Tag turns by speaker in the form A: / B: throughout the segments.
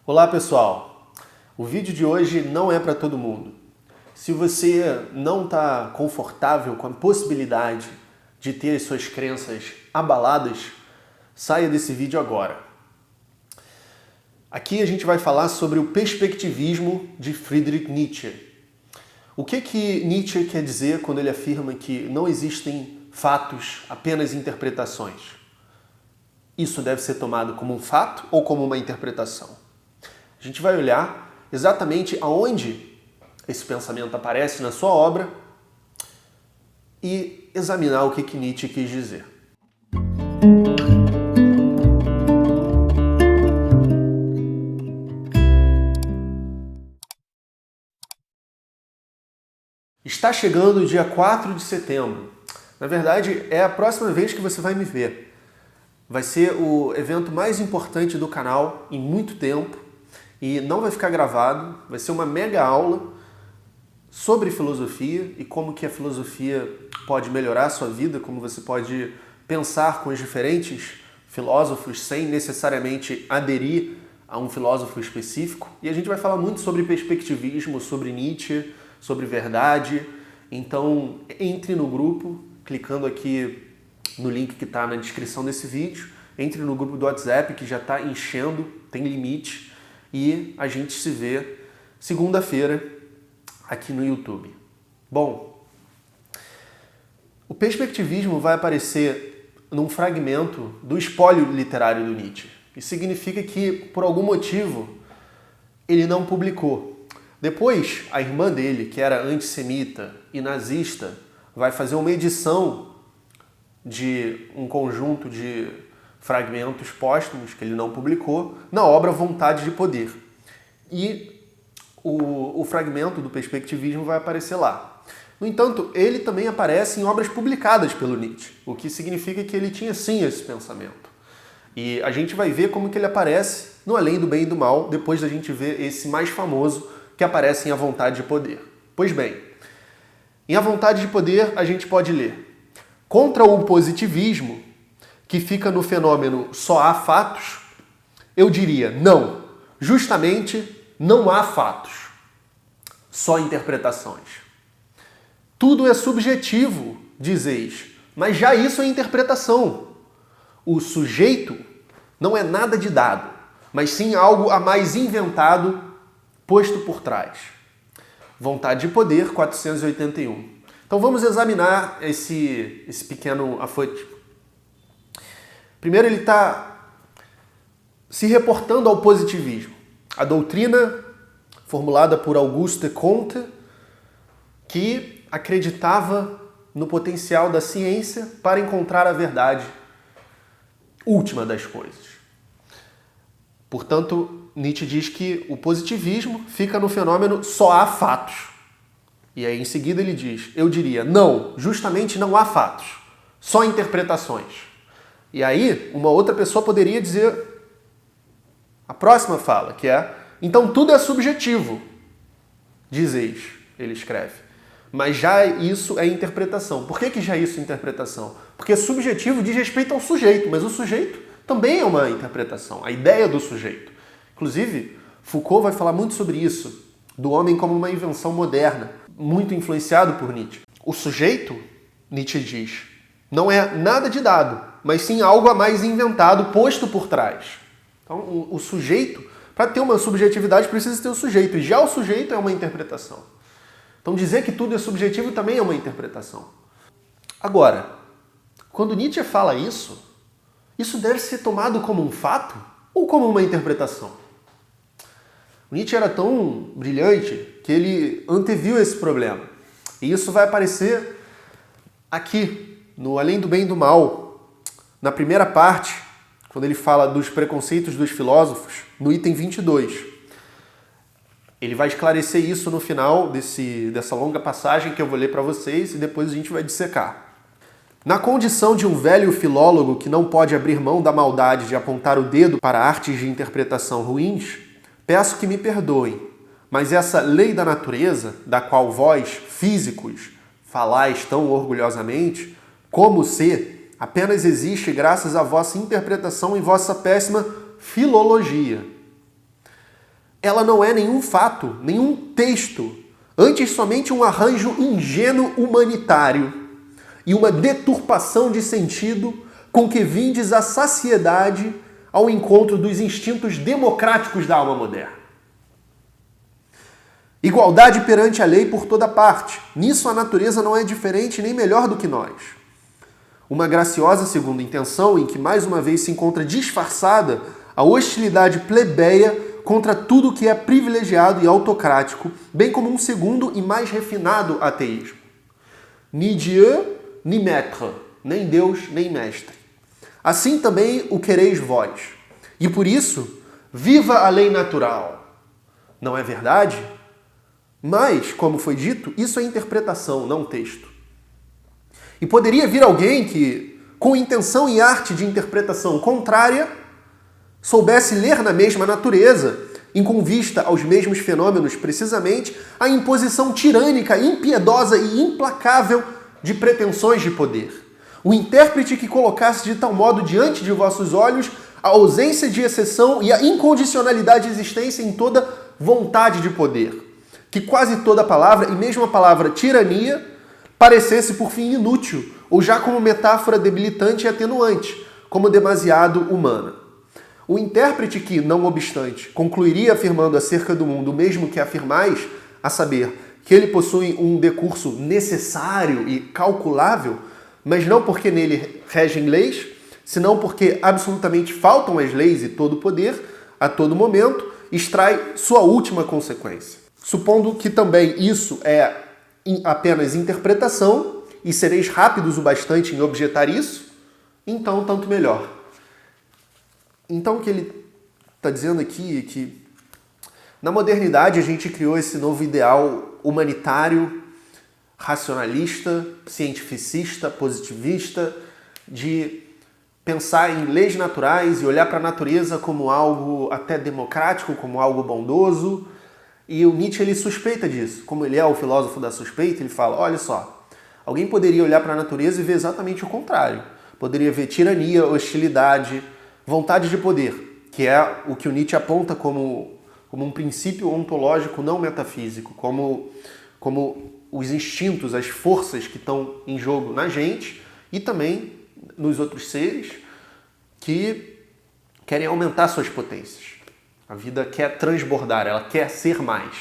A: Olá pessoal, o vídeo de hoje não é para todo mundo. Se você não está confortável com a possibilidade de ter as suas crenças abaladas, saia desse vídeo agora. Aqui a gente vai falar sobre o perspectivismo de Friedrich Nietzsche. O que Nietzsche quer dizer quando ele afirma que não existem fatos, apenas interpretações? Isso deve ser tomado como um fato ou como uma interpretação? A gente vai olhar exatamente aonde esse pensamento aparece na sua obra e examinar o que Nietzsche quis dizer. Está chegando o dia 4 de setembro. Na verdade, é a próxima vez que você vai me ver. Vai ser o evento mais importante do canal em muito tempo. E não vai ficar gravado, vai ser uma mega aula sobre filosofia e como que a filosofia pode melhorar a sua vida, como você pode pensar com os diferentes filósofos sem necessariamente aderir a um filósofo específico. E a gente vai falar muito sobre perspectivismo, sobre Nietzsche, sobre verdade. Então entre no grupo, clicando aqui no link que está na descrição desse vídeo. Entre no grupo do WhatsApp que já está enchendo, tem limite. E a gente se vê segunda-feira aqui no YouTube. Bom, o perspectivismo vai aparecer num fragmento do espólio literário do Nietzsche. Isso significa que, por algum motivo, ele não publicou. Depois, a irmã dele, que era antissemita e nazista, vai fazer uma edição de um conjunto de fragmentos póstumos que ele não publicou, na obra Vontade de Poder. E o fragmento do perspectivismo vai aparecer lá. No entanto, ele também aparece em obras publicadas pelo Nietzsche, o que significa que ele tinha sim esse pensamento. E a gente vai ver como que ele aparece no Além do Bem e do Mal, depois da gente ver esse mais famoso que aparece em A Vontade de Poder. Pois bem, em A Vontade de Poder a gente pode ler: contra o positivismo, que fica no fenômeno só há fatos, eu diria não, justamente não há fatos, só interpretações. Tudo é subjetivo, dizeis, mas já isso é interpretação. O sujeito não é nada de dado, mas sim algo a mais inventado, posto por trás. Vontade de Poder, 481. Então vamos examinar esse pequeno afótico. Primeiro, ele está se reportando ao positivismo. A doutrina formulada por Auguste Comte, que acreditava no potencial da ciência para encontrar a verdade última das coisas. Portanto, Nietzsche diz que o positivismo fica no fenômeno só há fatos. E aí, em seguida, ele diz, eu diria, não, justamente não há fatos, só interpretações. E aí, uma outra pessoa poderia dizer a próxima fala, que é: então tudo é subjetivo, dizeis, ele escreve. Mas já isso é interpretação. Por que já isso é interpretação? Porque subjetivo diz respeito ao sujeito, mas o sujeito também é uma interpretação, a ideia do sujeito. Inclusive, Foucault vai falar muito sobre isso, do homem como uma invenção moderna, muito influenciado por Nietzsche. O sujeito, Nietzsche diz, não é nada de dado, mas sim algo a mais inventado, posto por trás. Então, o sujeito, para ter uma subjetividade, precisa ter o sujeito. E já o sujeito é uma interpretação. Então, dizer que tudo é subjetivo também é uma interpretação. Agora, quando Nietzsche fala isso deve ser tomado como um fato ou como uma interpretação? O Nietzsche era tão brilhante que ele anteviu esse problema. E isso vai aparecer aqui, no Além do Bem e do Mal, na primeira parte, quando ele fala dos preconceitos dos filósofos, no item 22. Ele vai esclarecer isso no final dessa longa passagem que eu vou ler para vocês e depois a gente vai dissecar. Na condição de um velho filólogo que não pode abrir mão da maldade de apontar o dedo para artes de interpretação ruins, peço que me perdoem, mas essa lei da natureza, da qual vós, físicos, falais tão orgulhosamente, como se apenas existe graças à vossa interpretação e vossa péssima filologia. ela não é nenhum fato, nenhum texto, antes somente um arranjo ingênuo humanitário e uma deturpação de sentido com que vindes à saciedade ao encontro dos instintos democráticos da alma moderna. Igualdade perante a lei por toda parte. Nisso a natureza não é diferente nem melhor do que nós. Uma graciosa segunda intenção em que mais uma vez se encontra disfarçada a hostilidade plebeia contra tudo que é privilegiado e autocrático, bem como um segundo e mais refinado ateísmo. Ni Dieu, ni maître, nem Deus, nem mestre. Assim também o quereis vós. E por isso, viva a lei natural. Não é verdade? Mas, como foi dito, isso é interpretação, não texto. E poderia vir alguém que, com intenção e arte de interpretação contrária, soubesse ler na mesma natureza, em com vista aos mesmos fenômenos, precisamente, a imposição tirânica, impiedosa e implacável de pretensões de poder. O intérprete que colocasse de tal modo diante de vossos olhos a ausência de exceção e a incondicionalidade de existência em toda vontade de poder. Que quase toda palavra, e mesmo a palavra tirania, parecesse por fim inútil, ou já como metáfora debilitante e atenuante, como demasiado humana. O intérprete que, não obstante, concluiria afirmando acerca do mundo o mesmo que afirmais, a saber, que ele possui um decurso necessário e calculável, mas não porque nele regem leis, senão porque absolutamente faltam as leis e todo o poder, a todo momento, extrai sua última consequência. Supondo que também isso é apenas interpretação, e sereis rápidos o bastante em objetar isso, então tanto melhor. Então o que ele está dizendo aqui é que na modernidade a gente criou esse novo ideal humanitário, racionalista, cientificista, positivista, de pensar em leis naturais e olhar para a natureza como algo até democrático, como algo bondoso. E o Nietzsche ele suspeita disso. Como ele é o filósofo da suspeita, ele fala, olha só, alguém poderia olhar para a natureza e ver exatamente o contrário. Poderia ver tirania, hostilidade, vontade de poder, que é o que o Nietzsche aponta como um princípio ontológico não metafísico, como os instintos, as forças que estão em jogo na gente e também nos outros seres que querem aumentar suas potências. A vida quer transbordar, ela quer ser mais.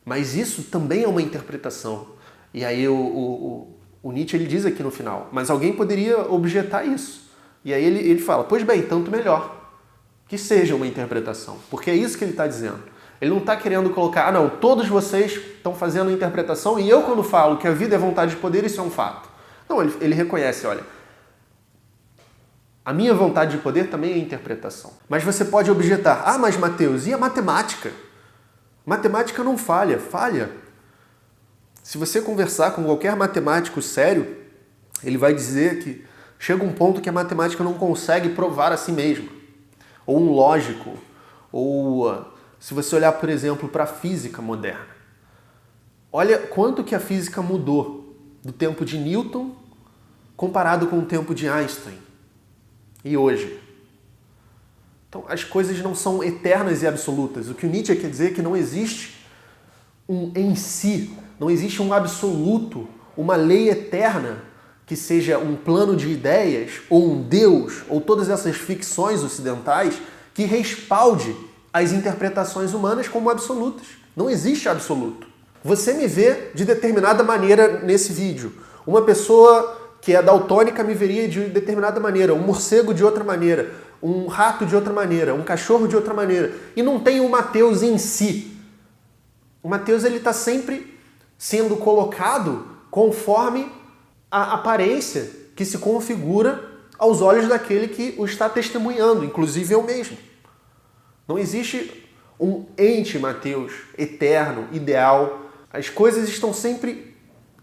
A: Mas isso também é uma interpretação. E aí o Nietzsche ele diz aqui no final, mas alguém poderia objetar isso. E aí ele fala, pois bem, tanto melhor que seja uma interpretação. Porque é isso que ele está dizendo. Ele não está querendo colocar, não, todos vocês estão fazendo interpretação e eu quando falo que a vida é vontade de poder, isso é um fato. Não, ele reconhece, olha, a minha vontade de poder também é interpretação. Mas você pode objetar, mas Mateus, e a matemática? Matemática não falha, falha. Se você conversar com qualquer matemático sério, ele vai dizer que chega um ponto que a matemática não consegue provar a si mesma. Ou um lógico, ou se você olhar, por exemplo, para a física moderna. Olha quanto que a física mudou do tempo de Newton comparado com o tempo de Einstein. E hoje? Então, as coisas não são eternas e absolutas. O que o Nietzsche quer dizer é que não existe um em si, não existe um absoluto, uma lei eterna que seja um plano de ideias, ou um Deus, ou todas essas ficções ocidentais que respalde as interpretações humanas como absolutas. Não existe absoluto. Você me vê de determinada maneira nesse vídeo. Uma pessoa que é daltônica me veria de determinada maneira, um morcego de outra maneira, um rato de outra maneira, um cachorro de outra maneira. E não tem o Mateus em si. O Mateus está sempre sendo colocado conforme a aparência que se configura aos olhos daquele que o está testemunhando, inclusive eu mesmo. Não existe um ente Mateus eterno, ideal. As coisas estão sempre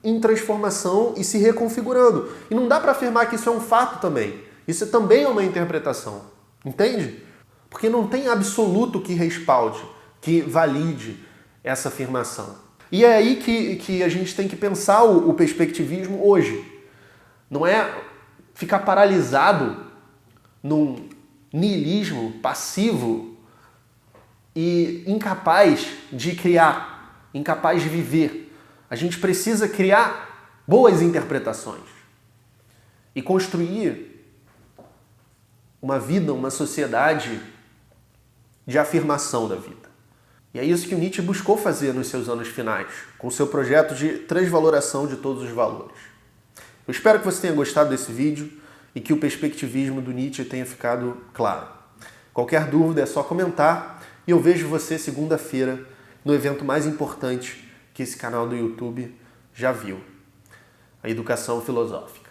A: em transformação e se reconfigurando. E não dá para afirmar que isso é um fato também. Isso também é uma interpretação. Entende? Porque não tem absoluto que respalde, que valide essa afirmação. E é aí que a gente tem que pensar o perspectivismo hoje. Não é ficar paralisado num niilismo passivo e incapaz de criar, incapaz de viver. A gente precisa criar boas interpretações e construir uma vida, uma sociedade de afirmação da vida. E é isso que o Nietzsche buscou fazer nos seus anos finais, com seu projeto de transvaloração de todos os valores. Eu espero que você tenha gostado desse vídeo e que o perspectivismo do Nietzsche tenha ficado claro. Qualquer dúvida é só comentar e eu vejo você segunda-feira no evento mais importante que esse canal do YouTube já viu, a Educação Filosófica.